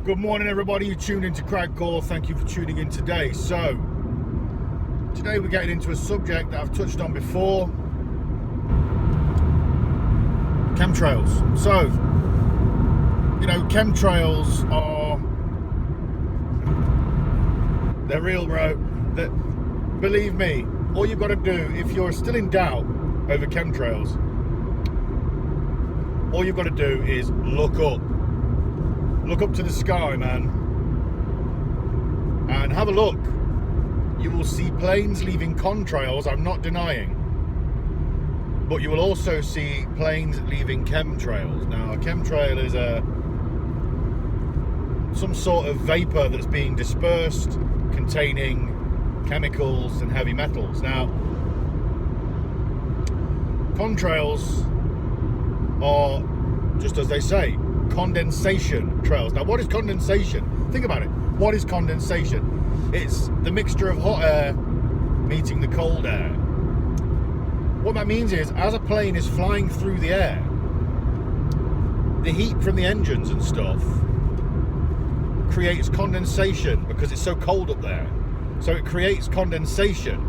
Good morning, everybody. You tuned into Crowd Call. Thank you for tuning in today. So, today we're getting into a subject that I've touched on before. Chemtrails. So, chemtrails they're real, bro. Believe me, all you've got to do, if you're still in doubt over chemtrails, all you've got to do is look up. Look up to the sky, man, and have a look. You will see planes leaving contrails, I'm not denying. But you will also see planes leaving chemtrails. Now, a chemtrail is some sort of vapor that's being dispersed containing chemicals and heavy metals. Now, contrails are, just as they say, condensation trails. Now, what is condensation? Think about it. What is condensation? It's the mixture of hot air meeting the cold air. What that means is, as a plane is flying through the air, the heat from the engines and stuff creates condensation because it's so cold up there. So it creates condensation.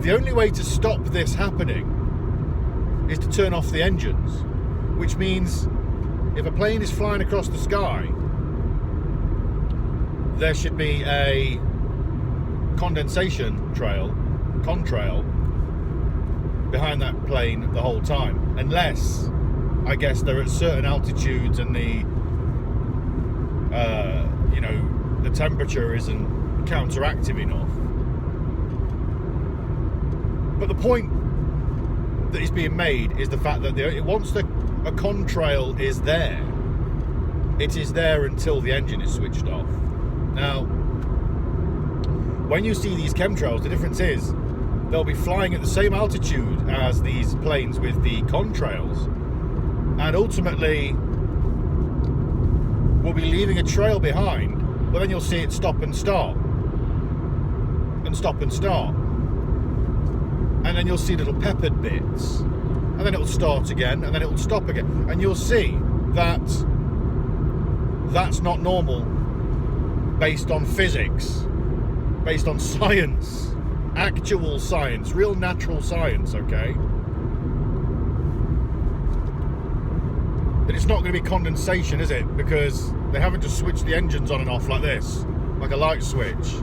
The only way to stop this happening is to turn off the engines, which means if a plane is flying across the sky, there should be a condensation trail, contrail, behind that plane the whole time. Unless, I guess, they're at certain altitudes and the temperature isn't counteractive enough. But the point that is being made is the fact that once a contrail is there, it is there until the engine is switched off. Now, when you see these chemtrails, the difference is they'll be flying at the same altitude as these planes with the contrails, and ultimately will be leaving a trail behind, but then you'll see it stop and start and stop and start, and then you'll see little peppered bits, and then it'll start again, and then it'll stop again, and you'll see that that's not normal based on physics, based on science, actual science, real natural science, okay? But it's not going to be condensation, is it? Because they haven't just switched the engines on and off like this, like a light switch.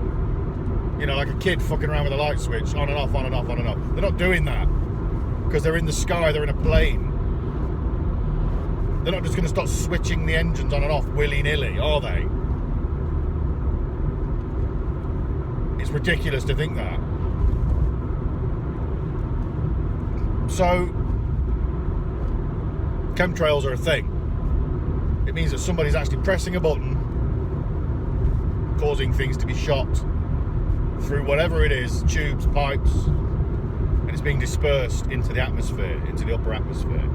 Like a kid fucking around with a light switch, on and off, on and off, on and off. They're not doing that because they're in the sky, they're in a plane. They're not just going to start switching the engines on and off willy-nilly, are they? It's ridiculous to think that. So, chemtrails are a thing. It means that somebody's actually pressing a button, causing things to be shot through whatever it is, tubes, pipes, and it's being dispersed into the atmosphere, into the upper atmosphere.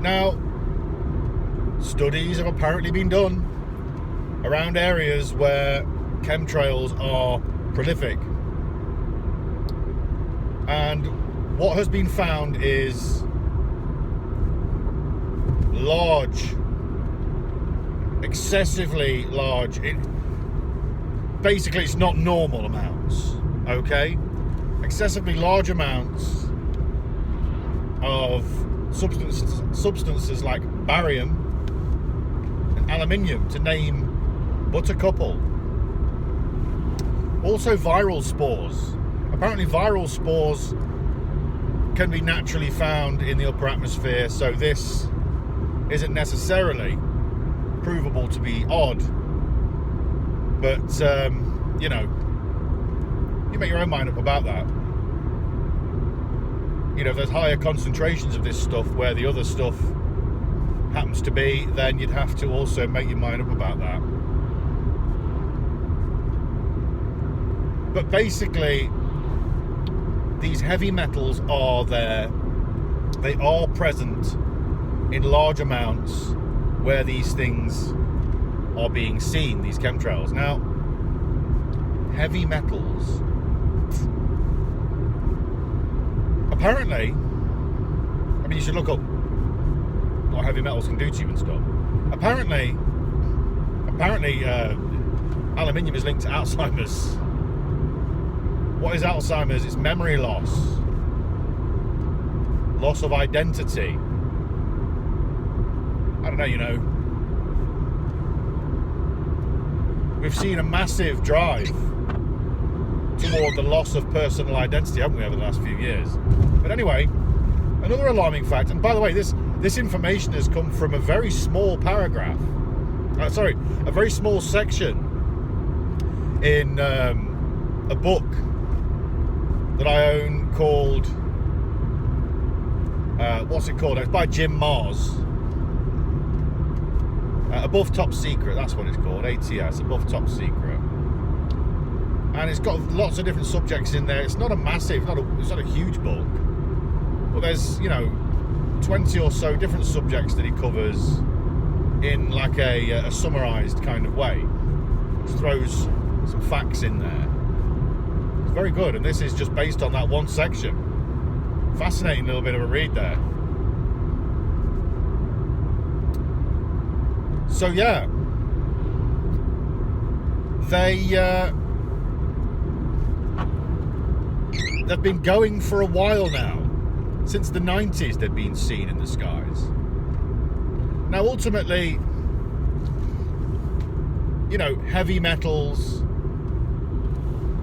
Now, studies have apparently been done around areas where chemtrails are prolific. And what has been found is large, excessively large, basically it's not normal amounts, okay? Excessively large amounts of substances like barium and aluminium, to name but a couple. Also viral spores. Apparently viral spores can be naturally found in the upper atmosphere, so this isn't necessarily provable to be odd, but you make your own mind up about that. If there's higher concentrations of this stuff where the other stuff happens to be, then you'd have to also make your mind up about that. But basically, these heavy metals are there. They are present in large amounts where these things are being seen, these chemtrails. Now, heavy metals. Apparently, I mean, you should look up what heavy metals can do to you and stuff. Apparently, aluminium is linked to Alzheimer's. What is Alzheimer's? It's memory loss, loss of identity. I don't know, you know. We've seen a massive drive toward the loss of personal identity, haven't we, over the last few years? But anyway, another alarming fact, and by the way, this information has come from a very small paragraph. A very small section in a book that I own called, what's it called? It's by Jim Mars. Above Top Secret, that's what it's called. ATS, Above Top Secret. And it's got lots of different subjects in there. It's not a massive, it's not a huge book. But there's, you know, 20 or so different subjects that he covers in like a summarized kind of way. Just throws some facts in there. It's very good, and this is just based on that one section. Fascinating little bit of a read there. So yeah, they've been going for a while now. Since the 90s they've been seen in the skies. Now ultimately, you know, heavy metals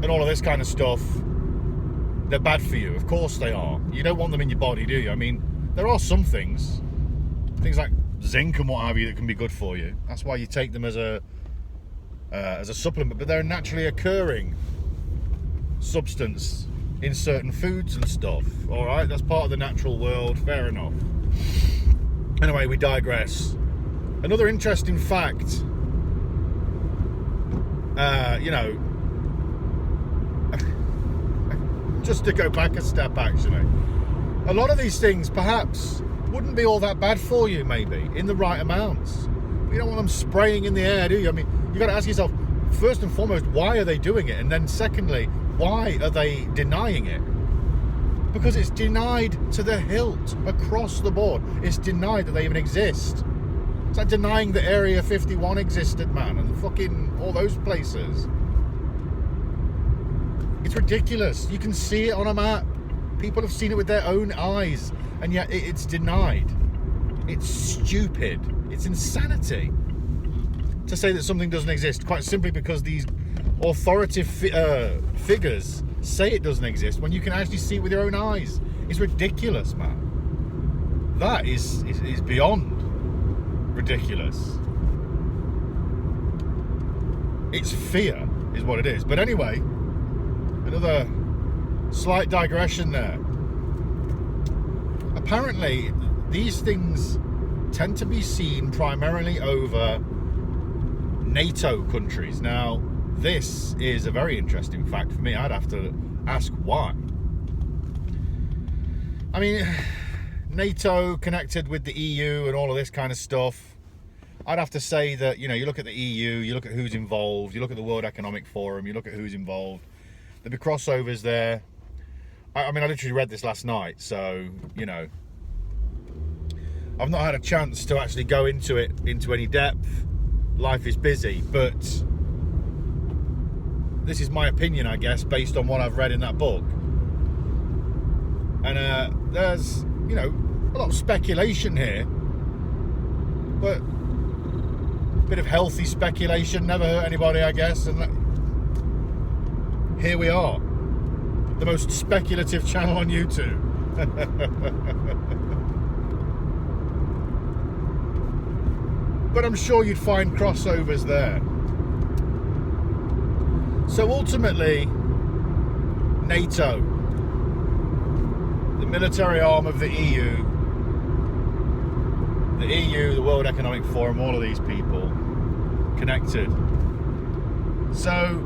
and all of this kind of stuff, they're bad for you. Of course they are. You don't want them in your body, do you? I mean, there are some things like zinc and what have you that can be good for you. That's why you take them as a supplement, but they're a naturally occurring substance in certain foods and stuff. All right, that's part of the natural world. Fair enough. Anyway, we digress. Another interesting fact, you know, just to go back a step, actually, a lot of these things perhaps wouldn't be all that bad for you, maybe, in the right amounts. But you don't want them spraying in the air, do you? I mean, you got to ask yourself, first and foremost, why are they doing it? And then secondly, why are they denying it? Because it's denied to the hilt across the board. It's denied that they even exist. It's like denying that Area 51 existed, man, and fucking all those places. It's ridiculous. You can see it on a map. People have seen it with their own eyes, and yet it's denied. It's stupid. It's insanity to say that something doesn't exist, quite simply because these authoritative figures say it doesn't exist when you can actually see it with your own eyes. It's ridiculous, man. That is beyond ridiculous. It's fear is what it is. But anyway, another slight digression there. Apparently, these things tend to be seen primarily over NATO countries. Now, this is a very interesting fact for me. I'd have to ask why. I mean, NATO connected with the EU and all of this kind of stuff. I'd have to say that, you know, you look at the EU, you look at who's involved, you look at the World Economic Forum, you look at who's involved. There'd be crossovers there. I mean, I literally read this last night, so, you know, I've not had a chance to actually go into it into any depth. Life is busy, but this is my opinion, I guess, based on what I've read in that book. And there's, you know, a lot of speculation here, but a bit of healthy speculation never hurt anybody, I guess. And here we are, the most speculative channel on YouTube. But I'm sure you'd find crossovers there. So ultimately, NATO, the military arm of the EU, the World Economic Forum, all of these people connected. So,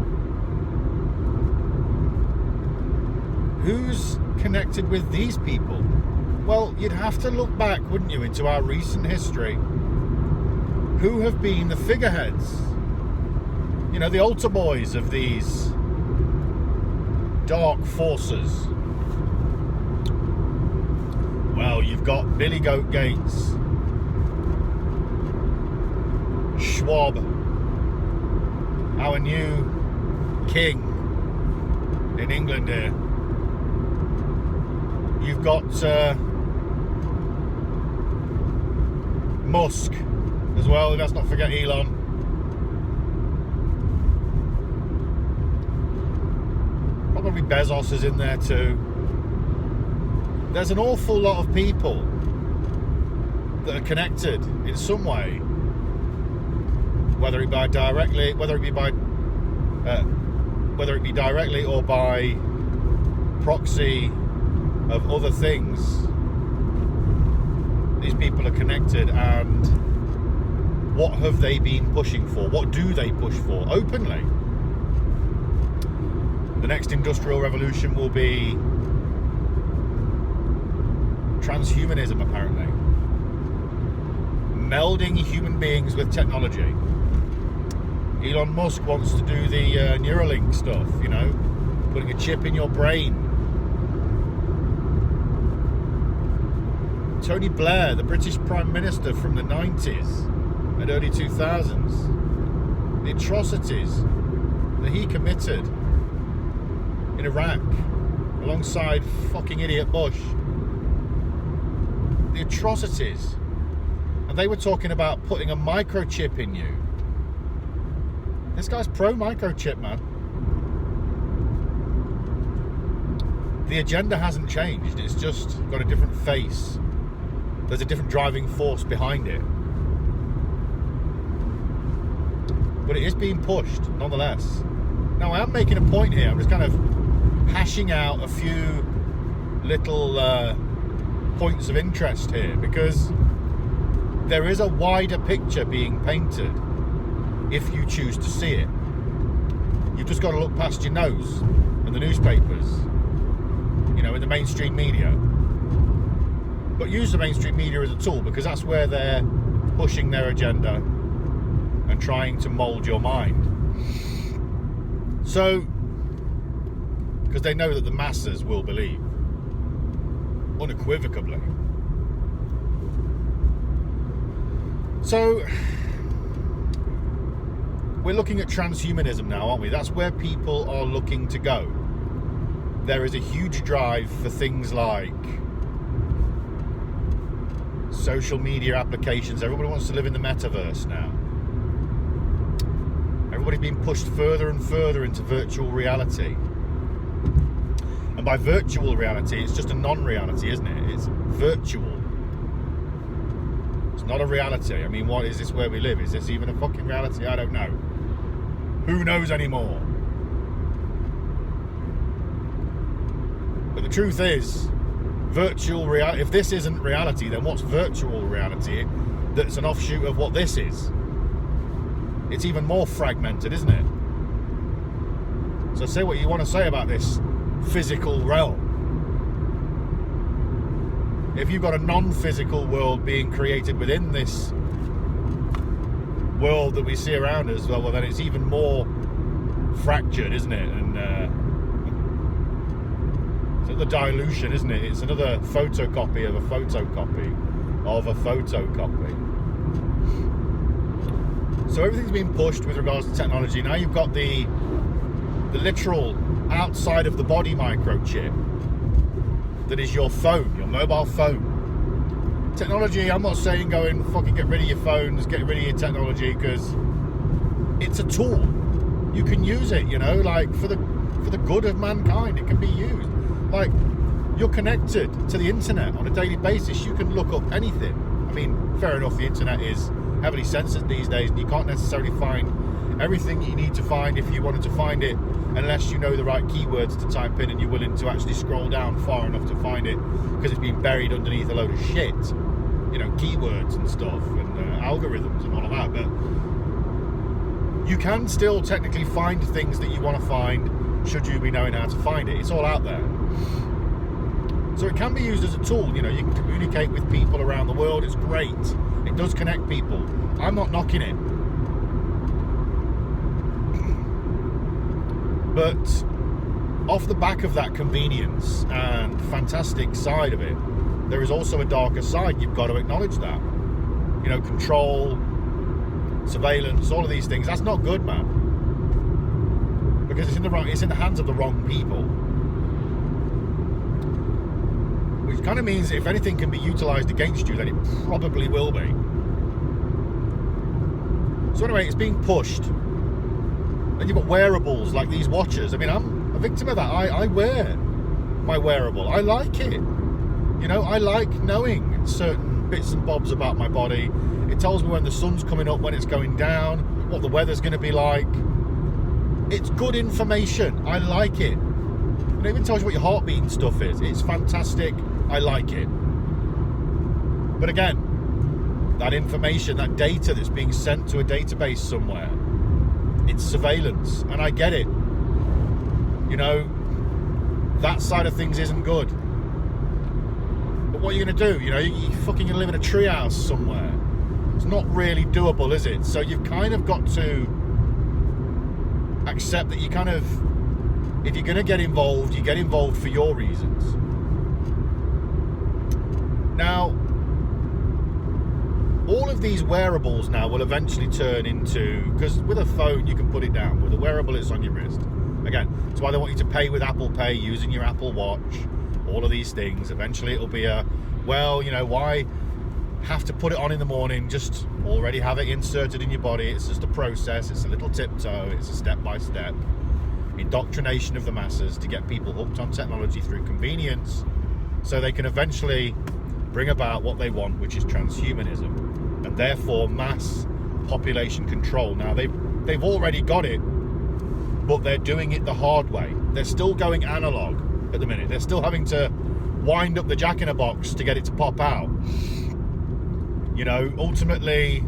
who's connected with these people? Well, you'd have to look back, wouldn't you, into our recent history. Who have been the figureheads? You know, the altar boys of these dark forces. Well, you've got Billy Goat Gates. Schwab, our new king in England here. You've got Musk as well. Let's not forget Elon. Probably Bezos is in there too. There's an awful lot of people that are connected in some way, whether it be directly or by proxy of other things. These people are connected, and what have they been pushing for? What do they push for openly? The next industrial revolution will be Trans-Humanism, apparently. Melding human beings with technology. Elon Musk wants to do the Neuralink stuff, you know, putting a chip in your brain. Tony Blair, the British Prime Minister from the 90s and early 2000s, the atrocities that he committed in Iraq alongside fucking idiot Bush. The atrocities. And they were talking about putting a microchip in you. This guy's pro-microchip, man. The agenda hasn't changed. It's just got a different face. There's a different driving force behind it. But it is being pushed, nonetheless. Now, I am making a point here. I'm just kind of hashing out a few little points of interest here, because there is a wider picture being painted if you choose to see it. You've just got to look past your nose and the newspapers, you know, in the mainstream media. But use the mainstream media as a tool, because that's where they're pushing their agenda and trying to mold your mind. So, because they know that the masses will believe, unequivocally. So, we're looking at transhumanism now, aren't we? That's where people are looking to go. There is a huge drive for things like social media applications. Everybody wants to live in the metaverse now. Everybody's being pushed further and further into virtual reality. And by virtual reality, it's just a non-reality, isn't it? It's virtual. It's not a reality. I mean, what is this where we live? Is this even a fucking reality? I don't know. Who knows anymore? But the truth is, virtual reality, if this isn't reality, then what's virtual reality that's an offshoot of what this is? It's even more fragmented, isn't it? So say what you want to say about this physical realm. If you've got a non-physical world being created within this world that we see around us, well then it's even more fractured, isn't it? And it's another dilution, isn't it? It's another photocopy of a photocopy of a photocopy. So everything's been pushed with regards to technology. Now you've got the literal outside of the body microchip that is your phone, your mobile phone. Technology, I'm not saying go and fucking get rid of your phones, get rid of your technology, because it's a tool. You can use it, you know, like for the good of mankind. It can be used. Like, you're connected to the internet on a daily basis. You can look up anything. I mean, fair enough, the internet is heavily censored these days, and you can't necessarily find everything you need to find if you wanted to find it, unless you know the right keywords to type in and you're willing to actually scroll down far enough to find it, because it's been buried underneath a load of shit, you know, keywords and stuff and algorithms and all of that. But you can still technically find things that you want to find, should you be knowing how to find it. It's all out there. So it can be used as a tool. You know, you can communicate with people around the world. It's great. It does connect people. I'm not knocking it. But off the back of that convenience and fantastic side of it, there is also a darker side. You've got to acknowledge that. You know, control, surveillance, all of these things. That's not good, man. Because it's in the hands of the wrong people. Which kind of means if anything can be utilised against you, then it probably will be. So anyway, it's being pushed. And you've got wearables like these watches. I mean, I'm a victim of that. I wear my wearable. I like it. You know, I like knowing certain bits and bobs about my body. It tells me when the sun's coming up, when it's going down, what the weather's going to be like. It's good information. I like it. It even tells you what your heartbeat and stuff is. It's fantastic. I like it. But again, that information, that data that's being sent to a database somewhere, it's surveillance, and I get it. You know, that side of things isn't good. But what are you going to do? You know, you're fucking going to live in a treehouse somewhere. It's not really doable, is it? So you've kind of got to accept that you kind of, if you're going to get involved, you get involved for your reasons. Now, all of these wearables now will eventually turn into, because with a phone you can put it down, with a wearable it's on your wrist. Again, that's why they want you to pay with Apple Pay using your Apple Watch, all of these things. Eventually it'll be a, well, you know, why have to put it on in the morning, just already have it inserted in your body. It's just a process, it's a little tiptoe, it's a step-by-step indoctrination of the masses to get people hooked on technology through convenience, so they can eventually bring about what they want, which is transhumanism, and therefore mass population control. Now they've already got it, but they're doing it the hard way. They're still going analog at the minute. They're still having to wind up the jack-in-a-box to get it to pop out. You know, ultimately,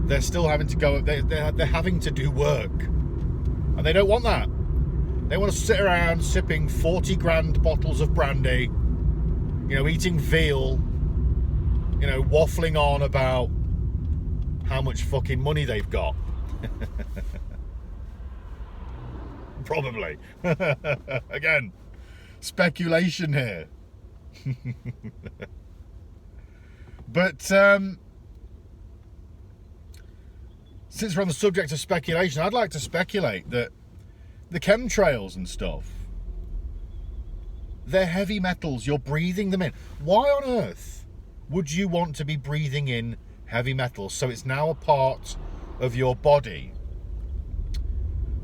they're still having to go. They're having to do work, and they don't want that. They want to sit around sipping 40 grand bottles of brandy, you know, eating veal, you know, waffling on about how much fucking money they've got. Probably. Again, speculation here. But since we're on the subject of speculation, I'd like to speculate that the chemtrails and stuff, they're heavy metals. You're breathing them in. Why on earth would you want to be breathing in heavy metals? So it's now a part of your body.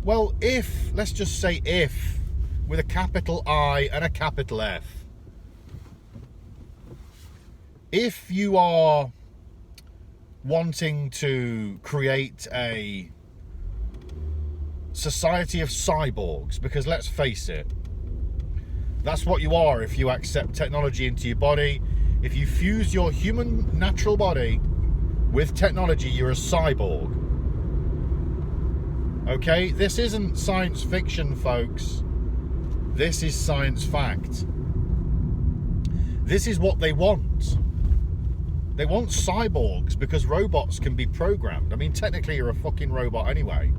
Well, if, let's just say if, with a capital I and a capital F, if you are wanting to create a society of cyborgs, because let's face it, that's what you are if you accept technology into your body. If you fuse your human natural body with technology, you're a cyborg. Okay, this isn't science fiction, folks. This is science fact. This is what they want. They want cyborgs because robots can be programmed. I mean, technically you're a fucking robot anyway.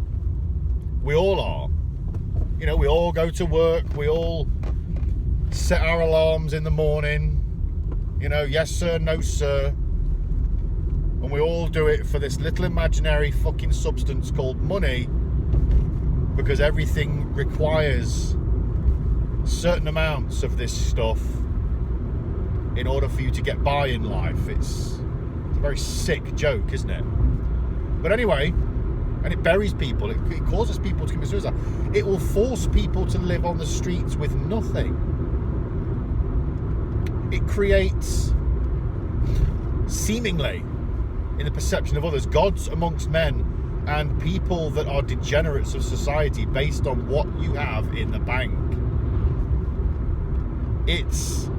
We all are. You know, we all go to work. We all set our alarms in the morning. You know, yes sir, no sir. And we all do it for this little imaginary fucking substance called money, because everything requires certain amounts of this stuff in order for you to get by in life. It's a very sick joke, isn't it? But anyway, and it buries people. It causes people to commit suicide. It will force people to live on the streets with nothing. It creates, seemingly, in the perception of others, gods amongst men and people that are degenerates of society based on what you have in the bank. It's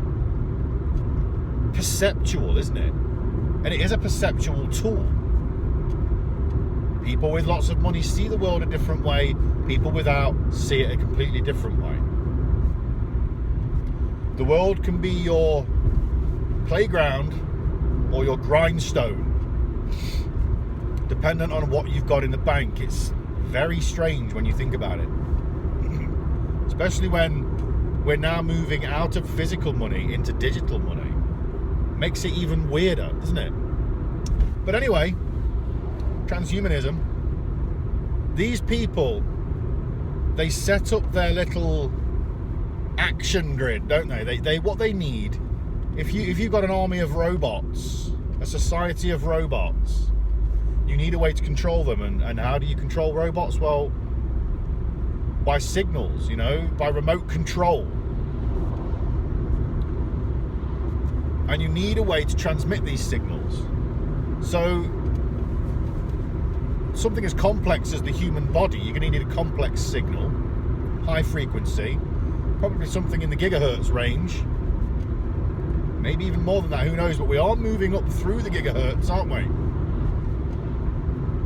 perceptual, isn't it? And it is a perceptual tool. People with lots of money see the world a different way. People without see it a completely different way. The world can be your playground or your grindstone, dependent on what you've got in the bank. It's very strange when you think about it. Especially when we're now moving out of physical money into digital money. Makes it even weirder, doesn't it? But anyway, transhumanism, these people, they set up their little action grid, don't they? They what they need, if you've got an army of robots, a society of robots, you need a way to control them. And how do you control robots? Well, by signals, by remote control. And you need a way to transmit these signals. So something as complex as the human body, you're going to need a complex signal, high frequency, probably something in the gigahertz range, maybe even more than that, who knows, but we are moving up through the gigahertz, aren't we?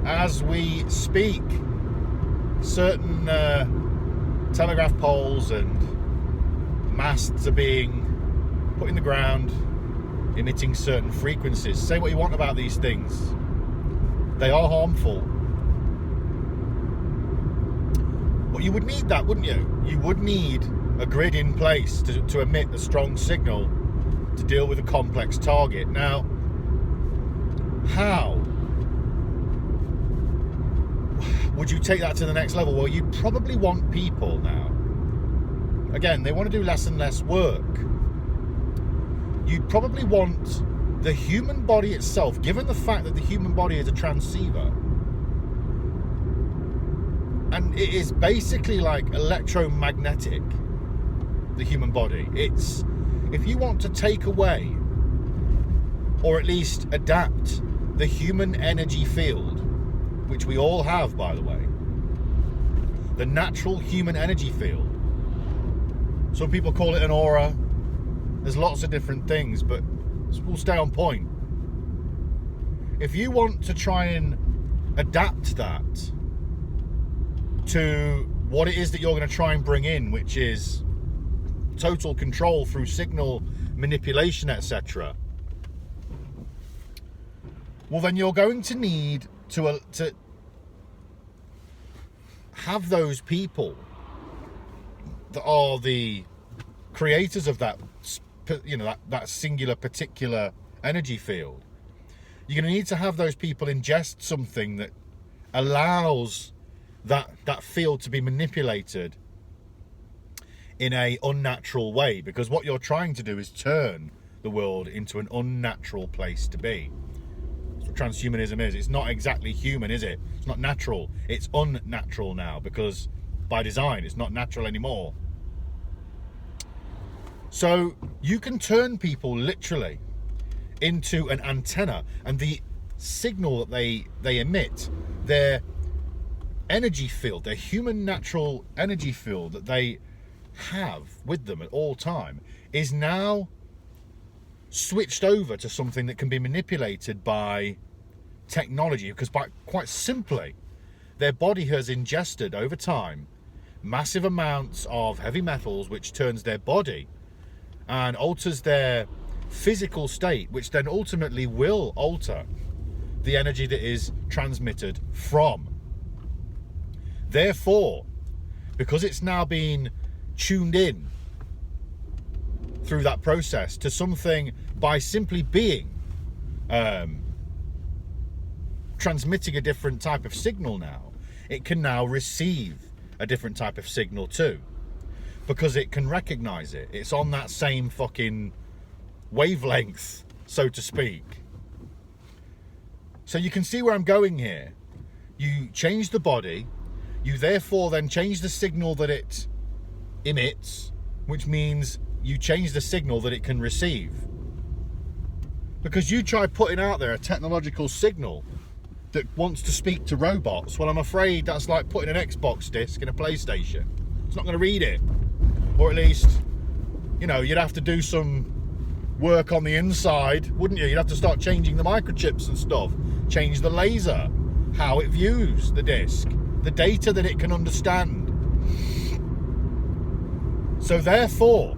As we speak, certain telegraph poles and masts are being put in the ground, emitting certain frequencies. Say what you want about these things, they are harmful. But you would need that, wouldn't you? You would need a grid in place to emit a strong signal to deal with a complex target. Now, how would you take that to the next level? Well, you probably want people now. Again, they want to do less and less work. You'd probably want the human body itself, given the fact that the human body is a transceiver, and it is basically like electromagnetic, the human body. It's, if you want to take away, or at least adapt, the human energy field, which we all have, by the way, the natural human energy field. Some people call it an aura. There's lots of different things, but we'll stay on point. If you want to try and adapt that to what it is that you're going to try and bring in, which is total control through signal manipulation, etc., well, then you're going to need to have those people that are the creators of that, that singular particular energy field. You're going to need to have those people ingest something that allows that field to be manipulated in a unnatural way, because what you're trying to do is turn the world into an unnatural place to be. That's what transhumanism is. It's not exactly human, is it? It's not natural. It's unnatural now, because by design it's not natural anymore. So you can turn people literally into an antenna, and the signal that they emit, their energy field, their human natural energy field that they have with them at all time, is now switched over to something that can be manipulated by technology, because quite simply, their body has ingested over time massive amounts of heavy metals, which turns their body and alters their physical state, which then ultimately will alter the energy that is transmitted from. Therefore, because it's now been tuned in through that process to something, by simply being transmitting a different type of signal now, it can now receive a different type of signal too, because it can recognize it. It's on that same fucking wavelength, so to speak. So you can see where I'm going here. You change the body, you therefore then change the signal that it emits, which means you change the signal that it can receive. Because you try putting out there a technological signal that wants to speak to robots, well, I'm afraid that's like putting an Xbox disc in a PlayStation. It's not going to read it. Or at least, you'd have to do some work on the inside, wouldn't you? You'd have to start changing the microchips and stuff, change the laser, how it views the disc, the data that it can understand. So therefore,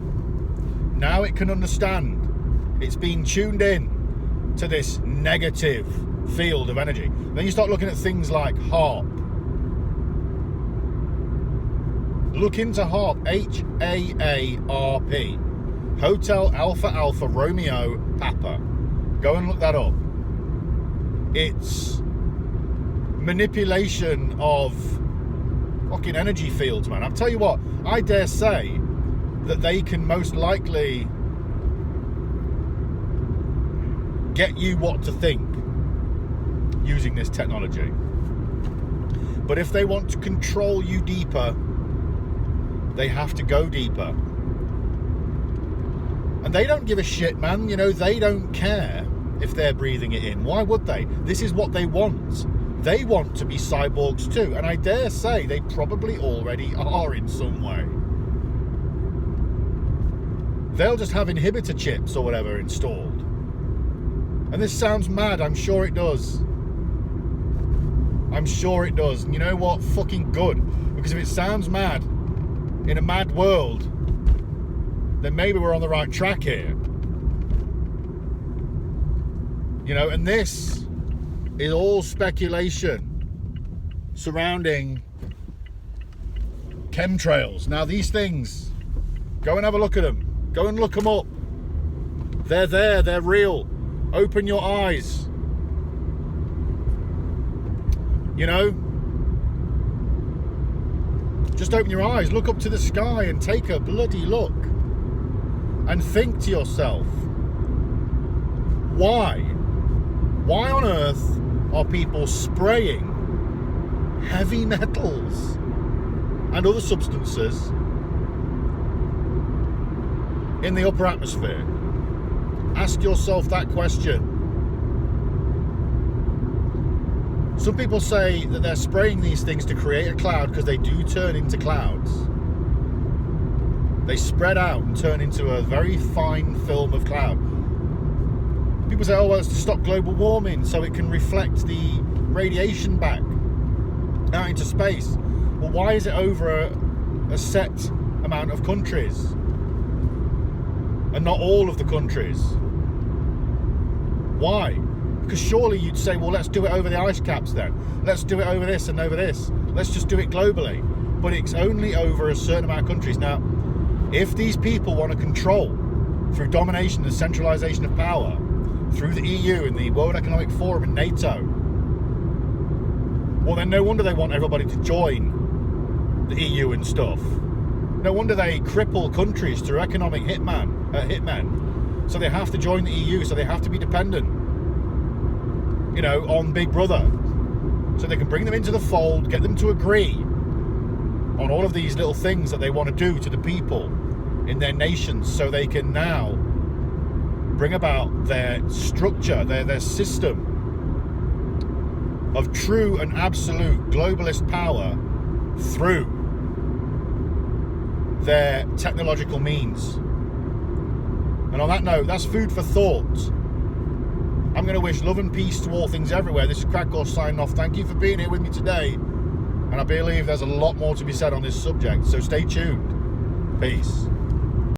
now it can understand. It's been tuned in to this negative field of energy. Then you start looking at things like HARP. Look into HARP, H-A-A-R-P. Hotel Alpha Alpha Romeo Papa. Go and look that up. It's manipulation of fucking energy fields, man. I'll tell you what, I dare say that they can most likely get you what to think using this technology. But if they want to control you deeper, they have to go deeper. And they don't give a shit, man. You know, they don't care if they're breathing it in. Why would they? This is what they want. They want to be cyborgs too. And I dare say they probably already are in some way. They'll just have inhibitor chips or whatever installed. And this sounds mad. I'm sure it does. I'm sure it does. And you know what? Fucking good. Because if it sounds mad in a mad world, then maybe we're on the right track here. You know, and this is all speculation surrounding chemtrails. Now, these things, go and have a look at them. Go and look them up. They're there. They're real. Open your eyes. You know, just open your eyes, look up to the sky and take a bloody look and think to yourself, why on earth are people spraying heavy metals and other substances in the upper atmosphere? Ask yourself that question. Some people say that they're spraying these things to create a cloud because they do turn into clouds. They spread out and turn into a very fine film of cloud. People say, oh, well, it's to stop global warming so it can reflect the radiation back out into space. Well, why is it over a set amount of countries and not all of the countries? Why? Because surely you'd say, well, let's do it over the ice caps then. Let's do it over this and over this. Let's just do it globally. But it's only over a certain amount of countries. Now, if these people want to control through domination and centralization of power, through the EU and the World Economic Forum and NATO, well, then no wonder they want everybody to join the EU and stuff. No wonder they cripple countries through economic hitmen. So they have to join the EU, so they have to be dependent, you know, on Big Brother. So they can bring them into the fold, get them to agree on all of these little things that they want to do to the people in their nations, so they can now bring about their structure, their system of true and absolute globalist power through their technological means. And on that note, that's food for thought. I'm going to wish love and peace to all things everywhere. This is Crackle signing off. Thank you for being here with me today. And I believe there's a lot more to be said on this subject. So stay tuned. Peace.